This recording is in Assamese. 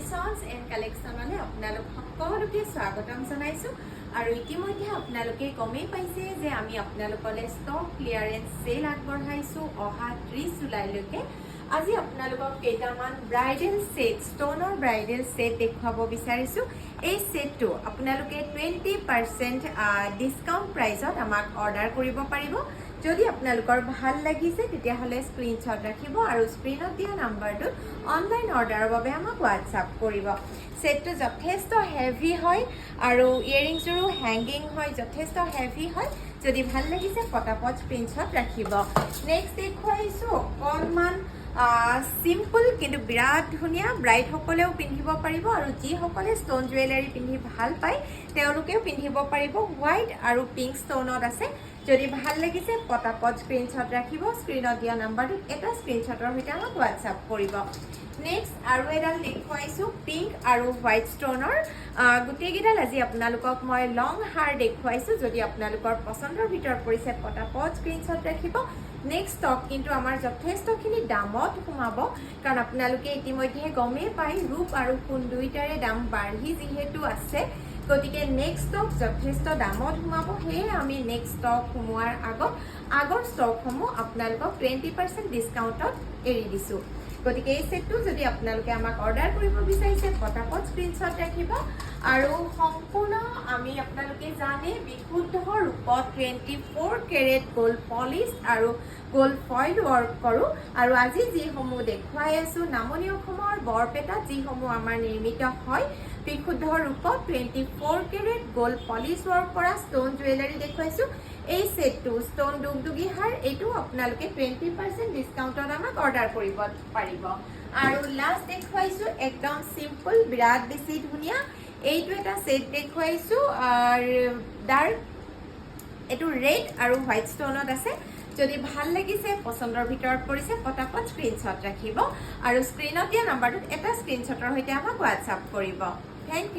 কালেকশ্যনছ এণ্ড কালেকশ্যনলৈ আপোনালোক সকলোকে স্বাগতম জনাইছোঁ আৰু ইতিমধ্যে আপোনালোকে গমেই পাইছে যে আমি আপোনালোকলৈ ষ্টক ক্লিয়াৰেন্স সেল আগবঢ়াইছোঁ অহা 30 জুলাইলৈকে। আজি আপোনালোকক কেইটামান ব্ৰাইডেল সেট ষ্টনৰ ব্ৰাইডেল সেট দেখুৱাব বিচাৰিছোঁ। এই সেটটো আপোনালোকে 20% ডিসকাউন্ট প্ৰাইজত আমাক অৰ্ডাৰ কৰিব পাৰিব। যদি আপোনালোকৰ ভাল লাগিছে তেতিয়াহ'লে স্ক্ৰীনশ্বট ৰাখিব আৰু স্ক্ৰীনত দিয়া নাম্বাৰটোত অনলাইন অৰ্ডাৰৰ বাবে আমাক হোৱাটছআপ কৰিব। সেটটো যথেষ্ট হেভি হয় আৰু ইয়েৰিংছৰো হেংগিং হয়, যথেষ্ট হেভি হয়। যদি ভাল লাগিছে পটাপট স্ক্ৰীনশ্বট ৰাখিব। নেক্সট দেখুৱাইছোঁ অকণমান সিম্পল কিন্তু বিৰাট ধুনীয়া, ব্ৰাইডসকলেও পিন্ধিব পাৰিব আৰু যিসকলে ষ্টন জুৱেলাৰী পিন্ধি ভাল পায় তেওঁলোকেও পিন্ধিব পাৰিব। হোৱাইট আৰু পিংক ষ্টনত আছে। যদি ভাল লাগিছে পটাপট স্ক্ৰীনশ্বট ৰাখিব, স্ক্ৰীনত দিয়া নাম্বাৰটোত এটা স্ক্ৰীনশ্বটৰ সৈতে আমাক হোৱাটছআপ কৰিব। নেক্সট আৰু এডাল দেখুৱাইছোঁ পিংক আৰু হোৱাইট ষ্টনৰ। গোটেইকেইডাল আজি আপোনালোকক মই লং হাৰ দেখুৱাইছোঁ। যদি আপোনালোকৰ পচন্দৰ ভিতৰত পৰিছে পটাপট স্ক্ৰীনশ্বট ৰাখিব। নেক্সট ষ্টক কিন্তু আমাৰ যথেষ্টখিনি দামত সোমাব, কাৰণ আপোনালোকে ইতিমধ্যে গমেই পায় ৰূপ আৰু সোণ দুয়োটাৰে দাম বাঢ়ি যিহেতু আছে, গতিকে নেক্সট ষ্টক যথেষ্ট দামত সোমাব। সেয়ে আমি নেক্সট ষ্টক সোমোৱাৰ আগৰ ষ্টকসমূহ আপোনালোকক 20% ডিছকাউণ্টত এৰি দিছোঁ। গতিকে এই সেটটো যদি আপোনালোকে আমাক অৰ্ডাৰ কৰিব বিচাৰিছে পটাপট স্ক্ৰীনশ্বট ৰাখিব। আৰু সম্পূৰ্ণ আমি আপোনালোকে জানে বিশুদ্ধ ৰূপত 24 কেৰেট গ'ল্ড পলিছ আৰু গ'ল্ড ফইল ৱৰ্ক কৰোঁ। আৰু আজি যিসমূহ দেখুৱাই আছোঁ নামনি অসমৰ বৰপেটাত যিসমূহ আমাৰ নিৰ্মিত হয় বিশুদ্ধ ৰূপত 24 কেৰেট গ'ল্ড পলিছ ৱৰ্ক কৰা ষ্টন জুৱেলাৰী দেখুৱাইছোঁ। এই সেটটো ষ্টন দুগদুগী হাৰ, এইটো আপোনালোকে 20% ডিছকাউণ্টত আমাক অৰ্ডাৰ কৰিব পাৰিব। আৰু লাষ্ট দেখুৱাইছোঁ একদম চিম্পল বিৰাট বেছি ধুনীয়া, এইটো এটা সেট দেখুৱাইছোঁ ডাৰ্ক, এইটো ৰেড আৰু হোৱাইট ষ্টনত আছে। যদি ভাল লাগিছে পচন্দৰ ভিতৰত পৰিছে পটাপট স্ক্ৰীনশ্বট ৰাখিব আৰু স্ক্ৰীনত দিয়া নাম্বাৰটোত এটা স্ক্ৰীনশ্বটৰ সৈতে আমাক হোৱাটছআপ কৰিব। Thank U.